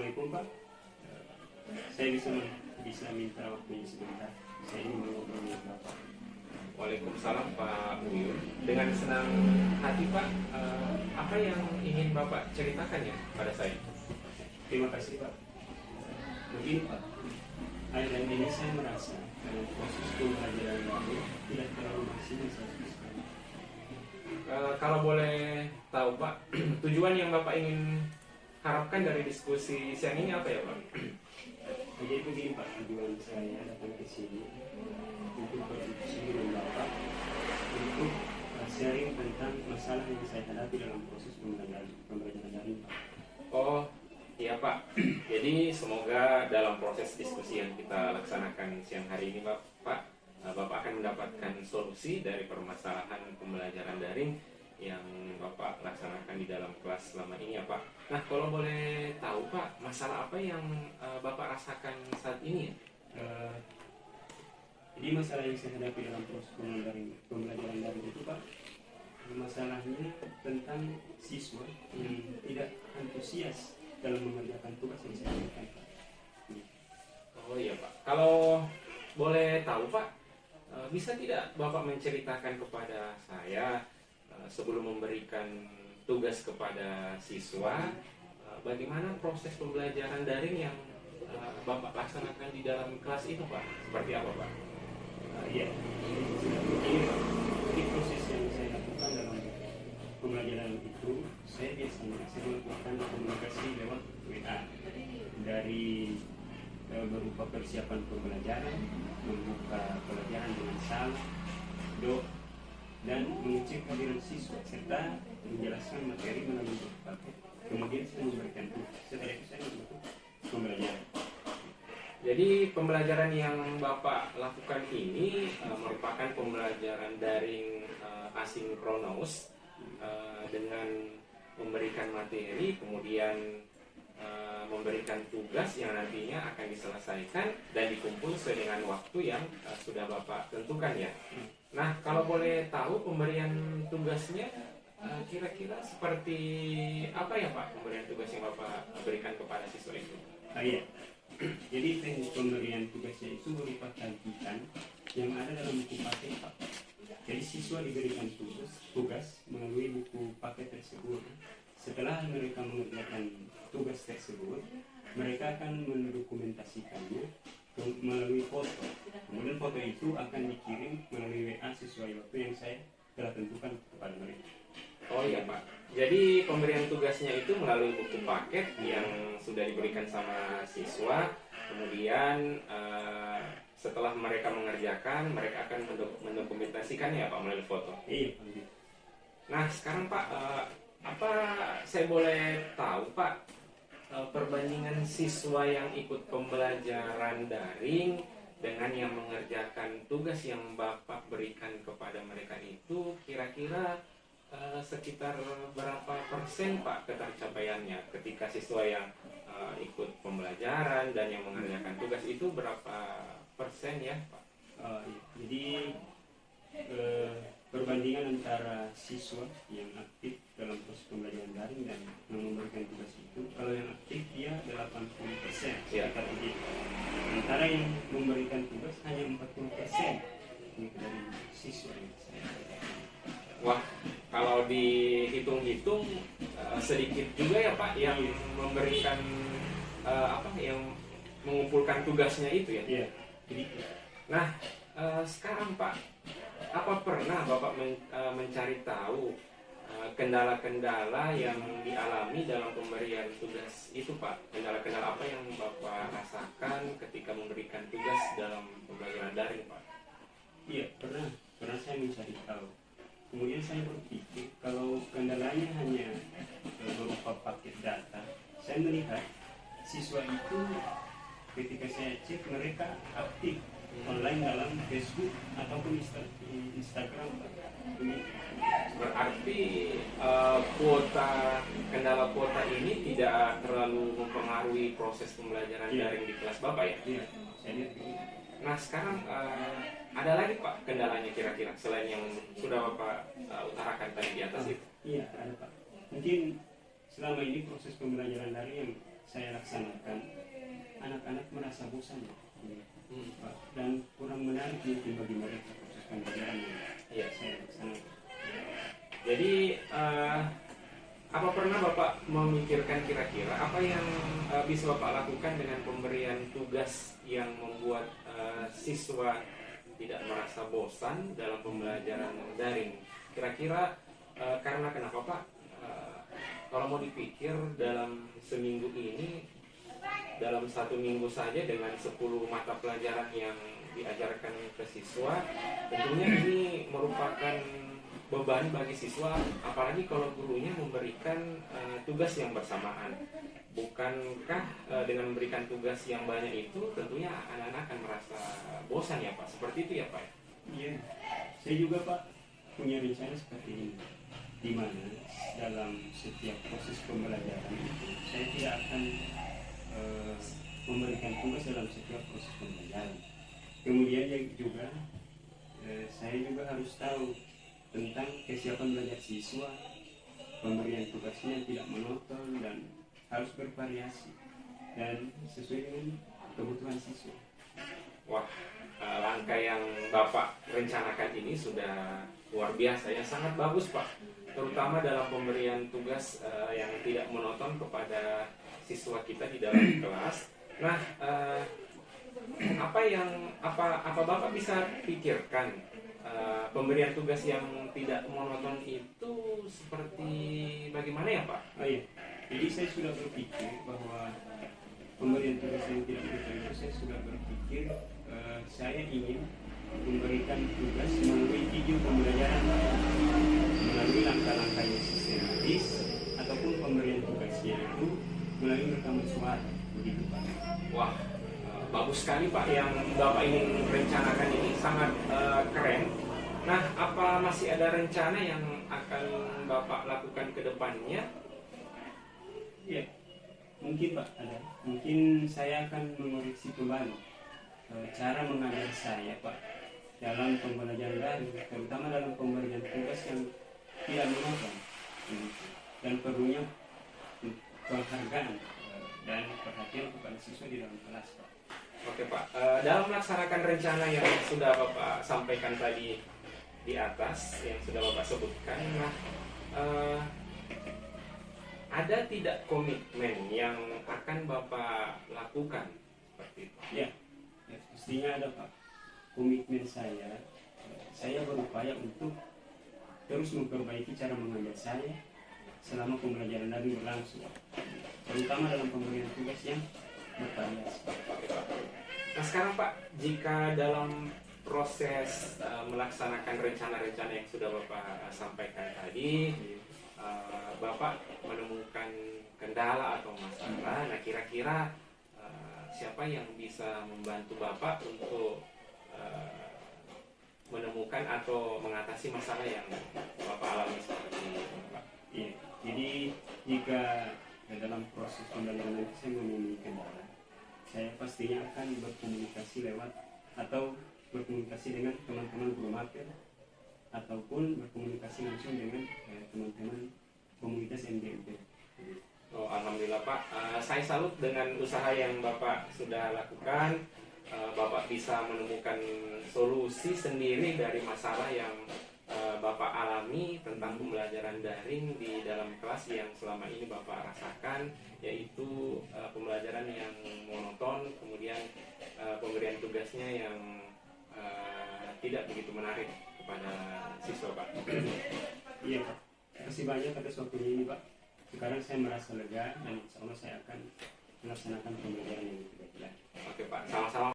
Assalamualaikum Pak. Saya bisa minta waktunya sebentar. Saya ingin mengobrol dengan Bapak. Waalaikumsalam Pak Uyun. Dengan senang hati Pak, apa yang ingin Bapak ceritakan ya pada saya? Terima kasih Pak. Begini Pak, akhir-akhir ini saya merasa proses pembelajaran baru tidak terlalu maksimal sekali. Kalau boleh tahu Pak, tujuan yang Bapak ingin harapkan dari diskusi siang ini apa ya Pak? Jadi begini Pak, tujuan saya datang ke sini untuk berdiskusi dengan Bapak untuk sharing tentang masalah yang saya hadapi dalam proses pembelajaran daring Pak. Oh iya Pak, jadi semoga dalam proses diskusi yang kita laksanakan siang hari ini Bapak akan mendapatkan solusi dari permasalahan pembelajaran daring yang Bapak laksanakan di dalam kelas selama ini ya Pak. Nah kalau boleh tahu Pak, masalah apa yang Bapak rasakan saat ini ya? Jadi masalah yang saya hadapi dalam proses pembelajaran daring itu Pak, masalahnya tentang siswa yang tidak antusias dalam mengerjakan tugas yang saya berikan Pak. Oh iya Pak, kalau boleh tahu Pak, bisa tidak Bapak menceritakan kepada saya sebelum memberikan tugas kepada siswa, bagaimana proses pembelajaran daring yang Bapak laksanakan di dalam kelas itu Pak? Seperti apa Pak? Iya, begini Pak. Jadi proses yang saya lakukan dalam pembelajaran itu, saya biasanya melakukan komunikasi lewat WA dari berupa persiapan pembelajaran, membuka pelajaran dengan salam, doa, dan mengecek kehadiran siswa serta menjelaskan materi melalui paket. Kemudian saya memberikan tugas. Setelah itu saya membentuk pembelajaran. Jadi pembelajaran yang Bapak lakukan ini merupakan pembelajaran daring asinkronus dengan memberikan materi, kemudian memberikan tugas yang nantinya akan diselesaikan dan dikumpul sesuai dengan waktu yang sudah Bapak tentukan ya. Nah kalau boleh tahu pemberian tugasnya kira-kira seperti apa ya Pak, pemberian tugas yang Bapak berikan kepada siswa itu? Iya. Jadi teknik pemberian tugasnya itu berupa tagihan yang ada dalam buku paket Pak. Jadi siswa diberikan tugas melalui buku paket tersebut. Setelah mereka mengerjakan tugas tersebut, mereka akan mendokumentasikannya melalui foto. Kemudian foto itu akan dikirim melalui WA sesuai waktu yang saya telah tentukan kepada mereka. Oh iya Pak, jadi pemberian tugasnya itu melalui buku paket yang sudah diberikan sama siswa. Kemudian setelah mereka mengerjakan, mereka akan mendokumentasikannya ya Pak melalui foto. Iya Pak. Nah sekarang Pak, apa saya boleh tahu Pak, perbandingan siswa yang ikut pembelajaran daring dengan yang mengerjakan tugas yang Bapak berikan kepada mereka itu kira-kira sekitar berapa persen Pak ketercapaiannya ketika siswa yang ikut pembelajaran dan yang mengerjakan tugas itu berapa persen ya Pak? Jadi perbandingan antara siswa yang aktif dalam proses pembelajaran daring dan yang memberikan tugas itu, kalau yang aktif dia 80%, ya. Sekitar begitu. Sementara yang memberikan tugas hanya 40% dari siswa yang saya berikan. Wah, kalau dihitung-hitung sedikit juga ya Pak yang memberikan yang mengumpulkan tugasnya itu ya. Iya. Jadi, nah sekarang Pak, apa pernah Bapak mencari tahu kendala-kendala yang dialami dalam pemberian tugas itu Pak? Kendala-kendala apa yang Bapak rasakan ketika memberikan tugas dalam pembelajaran daring Pak? iya pernah saya mencari tahu. Kemudian saya berpikir kalau kendalanya hanya berupa paket data, saya melihat siswa itu ketika saya cek mereka aktif online dalam Facebook ataupun Instagram. Berarti kendala kuota ini tidak terlalu mempengaruhi proses pembelajaran daring di kelas Bapak ya? Iya, saya lihat begitu. Nah sekarang ada lagi Pak kendalanya kira-kira selain yang sudah Bapak utarakan tadi di atas itu? Iya ada Pak. Mungkin selama ini proses pembelajaran daring yang saya laksanakan, anak-anak merasa bosan ya, Pak. Dan kurang menarik mungkin bagi mereka proses pembelajaran yang saya laksanakan. Jadi apa pernah Bapak memikirkan kira-kira apa yang bisa Bapak lakukan dengan pemberian tugas yang membuat siswa tidak merasa bosan dalam pembelajaran daring? Kira-kira karena kenapa Pak? Kalau mau dipikir dalam seminggu ini, dalam 1 minggu saja dengan 10 mata pelajaran yang diajarkan ke siswa, tentunya ini merupakan beban bagi siswa, apalagi kalau gurunya memberikan tugas yang bersamaan. Bukankah dengan memberikan tugas yang banyak itu tentunya anak-anak akan merasa bosan ya Pak? Seperti itu ya Pak? Iya, saya juga Pak punya rencana seperti ini, di mana dalam setiap proses pembelajaran itu saya tidak akan memberikan tugas dalam setiap proses pembelajaran. Kemudian juga saya juga harus tahu tentang kesiapan belajar siswa, pemberian tugasnya tidak monoton dan harus bervariasi dan sesuai dengan kebutuhan siswa. Wah, langkah yang Bapak rencanakan ini sudah luar biasa ya, sangat bagus Pak, terutama dalam pemberian tugas yang tidak monoton kepada siswa kita di dalam kelas. Nah, apa Bapak bisa pikirkan pemberian tugas yang tidak monoton itu seperti bagaimana ya Pak? Oh iya, jadi saya sudah berpikir bahwa pemberian tugas yang tidak monoton itu saya sudah berpikir saya ingin memberikan tugas melalui video pembelajaran, melalui langkah-langkah yang sistematis, ataupun pemberian tugasnya itu melalui rekaman suara, begitu Pak. Wah, bagus sekali Pak yang Bapak ingin rencanakan ini, sangat keren. Nah, apa masih ada rencana yang akan Bapak lakukan ke depannya? Iya, mungkin Pak ada. Mungkin saya akan mengoreksi kembali cara mengajar saya Pak dalam pembelajaran daring, terutama dalam pemberian tugas yang tidak monoton dan perlunya penghargaan dan perhatian kepada siswa di dalam kelas Pak. Oke Pak, dalam melaksanakan rencana yang sudah Bapak sampaikan tadi di atas, yang sudah Bapak sebutkan, nah ada tidak komitmen yang akan Bapak lakukan seperti itu? Ya, pastinya ada Pak. Komitmen saya berupaya untuk terus memperbaiki cara mengajar saya selama pembelajaran daring berlangsung, terutama dalam pemberian tugas yang bervariasi. Oke, Pak. Nah sekarang Pak, jika dalam proses melaksanakan rencana-rencana yang sudah Bapak sampaikan tadi, Bapak menemukan kendala atau masalah, nah kira-kira siapa yang bisa membantu Bapak untuk menemukan atau mengatasi masalah yang Bapak alami seperti ini Pak? Iya, jadi jika dalam proses pembelajaran nanti saya menemui kendala, saya pastinya akan berkomunikasi lewat atau berkomunikasi dengan teman-teman guru mater ataupun berkomunikasi langsung dengan teman-teman komunitas MDMP. Oh, alhamdulillah Pak, saya salut dengan usaha yang Bapak sudah lakukan. Bapak bisa menemukan solusi sendiri dari masalah yang Bapak alami tentang pembelajaran daring di dalam kelas yang selama ini Bapak rasakan, yaitu pembelajaran yang monoton, kemudian pemberian tugasnya yang tidak begitu menarik kepada siswa Pak. Iya Pak, terima kasih banyak atas waktunya ini Pak. Sekarang saya merasa lega dan insya Allah saya akan melaksanakan pembelajaran yang lebih baik lagi. Oke Pak, sama-sama.